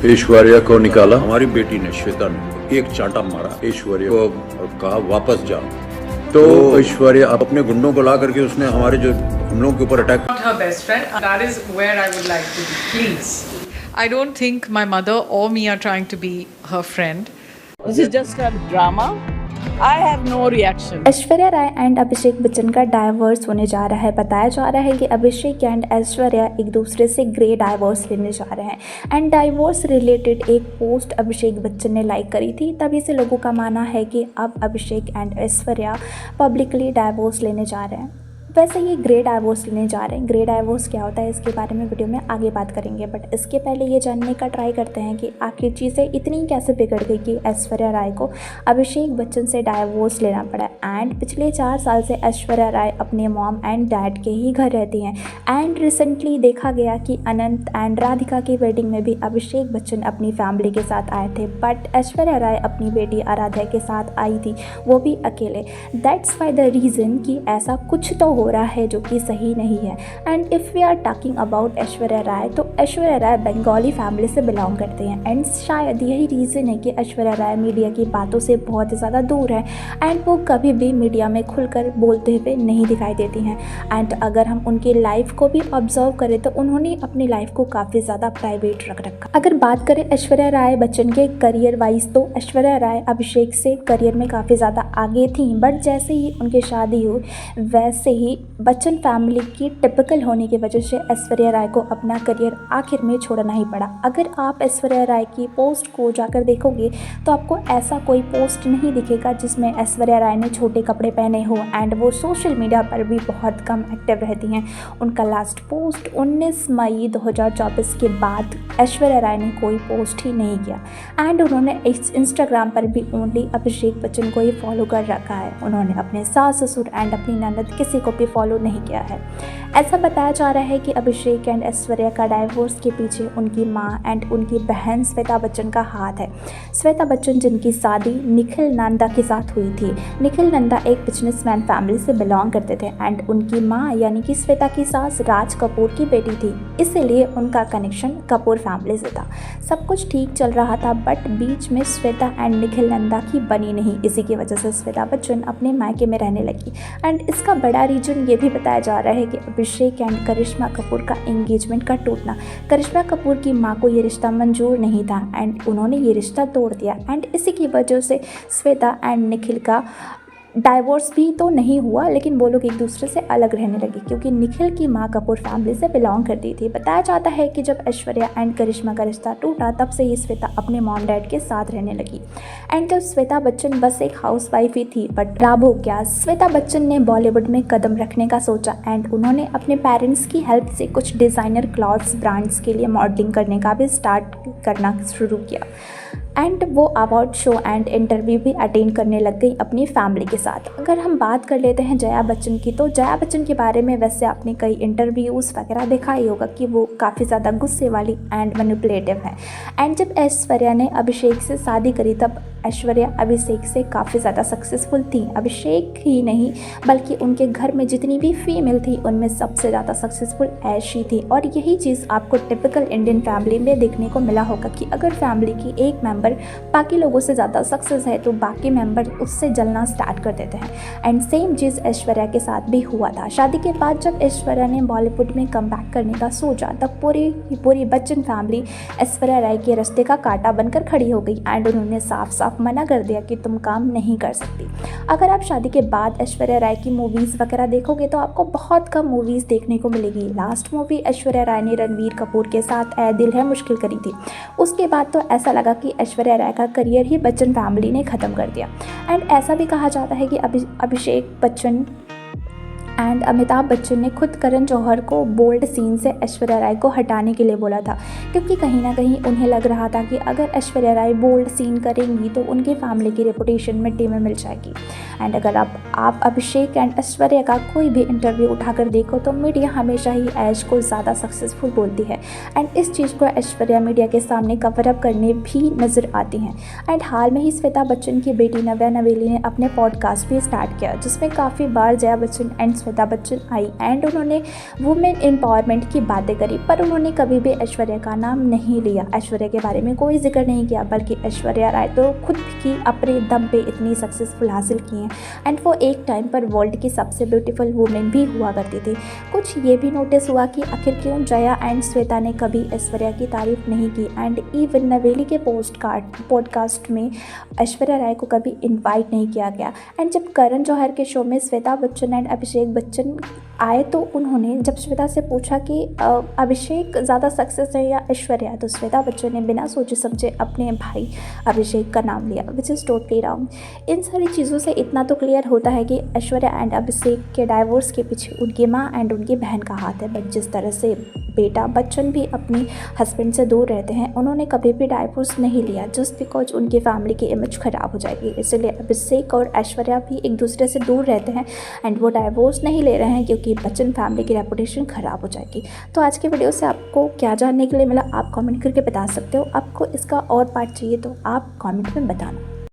ऐश्वर्या को निकाला, हमारी बेटी ने श्वेता ने एक चांटा मारा ऐश्वर्या को और कहा वापस जा। तो ऐश्वर्या अपने गुंडों को ला करके उसने हमारे जो हम लोगों के ऊपर attack. Not her best friend. That is where I would like to be. Please. I don't think my mother or me are trying to be her friend. This is just a drama. I have no reaction. Aishwarya Rai and Abhishek Bachchan का divorce होने जा रहा है। बताया जा रहा है कि अभिषेक एंड ऐश्वर्या एक दूसरे से ग्रे डाइवोर्स लेने जा रहे हैं एंड डाइवोर्स रिलेटेड एक पोस्ट अभिषेक बच्चन ने लाइक करी थी। तभी से लोगों का मानना है कि अब अभिषेक एंड ऐश्वर्या पब्लिकली डाइवोर्स लेने जा रहे हैं। वैसे ये ग्रे डाइवोर्स लेने जा रहे हैं। ग्रे डाइवोर्स क्या होता है इसके बारे में वीडियो में आगे बात करेंगे, बट इसके पहले ये जानने का ट्राई करते हैं कि आखिर चीज़ें इतनी कैसे बिगड़ गई कि ऐश्वर्या राय को अभिषेक बच्चन से डाइवोर्स लेना पड़ा। एंड पिछले 4 साल से ऐश्वर्या राय अपने मॉम एंड डैड के ही घर रहती हैं एंड रिसेंटली देखा गया कि अनंत एंड राधिका की वेडिंग में भी अभिषेक बच्चन अपनी फैमिली के साथ आए थे, बट ऐश्वर्या राय अपनी बेटी आराध्या के साथ आई थी, वो भी अकेले। दैट्स वाई द रीज़न कि ऐसा कुछ तो हो रहा है जो कि सही नहीं है। And if we are talking about Aishwarya Rai, तो ऐश्वर्या राय बंगाली फैमिली से बिलोंग करते हैं एंड शायद यही रीज़न है कि ऐश्वर्या राय मीडिया की बातों से बहुत ही ज़्यादा दूर है एंड वो कभी भी मीडिया में खुलकर बोलते हुए नहीं दिखाई देती हैं। एंड अगर हम उनकी लाइफ को भी ऑब्जर्व करें तो उन्होंने अपनी लाइफ को काफ़ी ज़्यादा प्राइवेट रख रखा। अगर बात करें ऐश्वर्या राय बच्चन के करियर वाइज, तो ऐश्वर्या राय अभिषेक से करियर में काफ़ी ज़्यादा आगे थी, बट जैसे ही उनकी शादी हुई वैसे ही बच्चन फैमिली की टिपिकल होने की वजह से ऐश्वर्या राय को अपना करियर आखिर में छोड़ना ही पड़ा। अगर आप ऐश्वर्या राय की पोस्ट को जाकर देखोगे तो आपको ऐसा कोई पोस्ट नहीं दिखेगा जिसमें ऐश्वर्या राय ने छोटे कपड़े पहने हो एंड वो सोशल मीडिया पर भी बहुत कम एक्टिव रहती हैं। उनका लास्ट पोस्ट 19 मई 2024 के बाद ऐश्वर्या राय ने कोई पोस्ट ही नहीं किया एंड उन्होंने इस इंस्टाग्राम पर भी ओनली अभिषेक बच्चन को ही फॉलो कर रखा है। उन्होंने अपने सास ससुर एंड अपनी ननद किसी को भी फॉलो नहीं किया है। ऐसा बताया जा रहा है कि अभिषेक एंड ऐश्वर्या का डाइवोर्स के पीछे उनकी मां एंड उनकी बहन श्वेता बच्चन का हाथ है। श्वेता बच्चन जिनकी शादी निखिल नंदा के साथ हुई थी। निखिल नंदा एक बिजनेसमैन फैमिली से बिलोंग करते थे एंड उनकी मां यानी कि श्वेता की सास राज कपूर की बेटी थी, इसीलिए उनका कनेक्शन कपूर फैमिली से था। सब कुछ ठीक चल रहा था, बट बीच में श्वेता एंड निखिल नंदा की बनी नहीं। इसी की वजह से श्वेता बच्चन अपने मायके में रहने लगी एंड इसका बड़ा रीजन ये भी बताया जा रहा है कि अभिषेक एंड करिश्मा कपूर का एंगेजमेंट का टूटना। करिश्मा कपूर की मां को ये रिश्ता मंजूर नहीं था एंड उन्होंने ये रिश्ता तोड़ दिया एंड इसी की वजह से श्वेता एंड निखिल का डाइवोर्स भी तो नहीं हुआ, लेकिन वो लोग एक दूसरे से अलग रहने लगे क्योंकि निखिल की मां कपूर फैमिली से बिलोंग करती थी। बताया जाता है कि जब ऐश्वर्या एंड करिश्मा का रिश्ता टूटा तब से ही श्वेता अपने मॉम डैड के साथ रहने लगी एंड जब श्वेता बच्चन बस एक हाउसवाइफ ही थी, बट रब हो क्या, श्वेता बच्चन ने बॉलीवुड में कदम रखने का सोचा एंड उन्होंने अपने पेरेंट्स की हेल्प से कुछ डिज़ाइनर क्लॉथ्स ब्रांड्स के लिए मॉडलिंग करने का भी स्टार्ट करना शुरू किया एंड वो अवार्ड शो एंड इंटरव्यू भी अटेंड करने लग गई अपनी फैमिली के साथ। अगर हम बात कर लेते हैं जया बच्चन की, तो जया बच्चन के बारे में वैसे आपने कई इंटरव्यूज़ वगैरह देखा ही होगा कि वो काफ़ी ज़्यादा गुस्से वाली एंड मैनिपुलेटिव है एंड जब ऐश्वर्या ने अभिषेक से शादी करी तब ऐश्वर्या अभिषेक से काफ़ी ज़्यादा सक्सेसफुल थी। अभिषेक ही नहीं बल्कि उनके घर में जितनी भी फीमेल थी उनमें सबसे ज़्यादा सक्सेसफुल ऐशी थी और यही चीज़ आपको टिपिकल इंडियन फैमिली में देखने को मिला होगा कि अगर फैमिली की एक मेंबर बाकी लोगों से ज़्यादा सक्सेस है तो बाकी मेंबर उससे जलना स्टार्ट कर देते हैं एंड सेम चीज़ ऐश्वर्या के साथ भी हुआ था। शादी के बाद जब ऐश्वर्या ने बॉलीवुड में कम बैक करने का सोचा तब पूरी बच्चन फैमिली ऐश्वर्या राय के रास्ते का कांटा बनकर खड़ी हो गई एंड उन्होंने साफ साफ मना कर दिया कि तुम काम नहीं कर सकती। अगर आप शादी के बाद ऐश्वर्या राय की मूवीज़ वगैरह देखोगे तो आपको बहुत कम मूवीज़ देखने को मिलेगी। लास्ट मूवी ऐश्वर्या राय ने रणवीर कपूर के साथ ऐ दिल है मुश्किल करी थी। उसके बाद तो ऐसा लगा कि ऐश्वर्या राय का करियर ही बच्चन फैमिली ने ख़त्म कर दिया एंड ऐसा भी कहा जाता है कि अभिषेक बच्चन एंड अमिताभ बच्चन ने खुद करण जौहर को बोल्ड सीन से ऐश्वर्या राय को हटाने के लिए बोला था क्योंकि कहीं ना कहीं उन्हें लग रहा था कि अगर ऐश्वर्या राय बोल्ड सीन करेंगी तो उनकी फैमिली की रेपुटेशन मिट्टी में मिल जाएगी। एंड अगर आप अभिषेक एंड ऐश्वर्या का कोई भी इंटरव्यू उठाकर देखो तो मीडिया हमेशा ही ऐश को ज़्यादा सक्सेसफुल बोलती है एंड इस चीज़ को ऐश्वर्या मीडिया के सामने कवर अप करने भी नज़र आती हैं। एंड हाल में ही श्वेता बच्चन की बेटी नव्या नवेली ने अपने पॉडकास्ट भी स्टार्ट किया जिसमें काफ़ी बार जया बच्चन एंड श्वेता बच्चन आई एंड उन्होंने वुमेन एम्पावरमेंट की बातें करी, पर उन्होंने कभी भी ऐश्वर्या का नाम नहीं लिया, ऐश्वर्या के बारे में कोई जिक्र नहीं किया, बल्कि ऐश्वर्या राय तो खुद की अपने दम पे इतनी सक्सेसफुल हासिल की हैं एंड वो एक टाइम पर वर्ल्ड की सबसे ब्यूटीफुल वुमेन भी हुआ करती थी। कुछ ये भी नोटिस हुआ कि आखिर क्यों जया एंड श्वेता ने कभी ऐश्वर्या की तारीफ नहीं की एंड इवन नवेली के पॉडकास्ट में ऐश्वर्या राय को कभी इनवाइट नहीं किया गया। एंड जब करण जौहर के शो में श्वेता बच्चन एंड अभिषेक बच्चन आए तो उन्होंने जब श्वेता से पूछा कि अभिषेक ज़्यादा सक्सेस है या ऐश्वर्या, तो श्वेता बच्चन ने बिना सोचे समझे अपने भाई अभिषेक का नाम लिया, विच इज़ टोटली रॉन्ग। इन सारी चीज़ों से इतना तो क्लियर होता है कि ऐश्वर्या एंड अभिषेक के डाइवोर्स के पीछे उनकी माँ एंड उनकी बहन का हाथ है। बट जिस तरह से बेटा बच्चन भी अपनी हस्बैंड से दूर रहते हैं, उन्होंने कभी भी डाइवोर्स नहीं लिया जस्ट बिकॉज उनकी फैमिली की इमेज ख़राब हो जाएगी। इसलिए अभिषेक और ऐश्वर्या भी एक दूसरे से दूर रहते हैं एंड वो डाइवोर्स नहीं ले रहे हैं क्योंकि बच्चन फैमिली की रेपुटेशन ख़राब हो जाएगी। तो आज के वीडियो से आपको क्या जानने के लिए मिला, आप कमेंट करके बता सकते हो। आपको इसका और पार्ट चाहिए तो आप कमेंट में बताना।